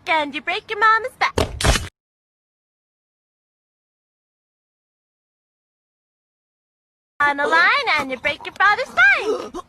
and you break your mama's back. On a line and you break your father's spine.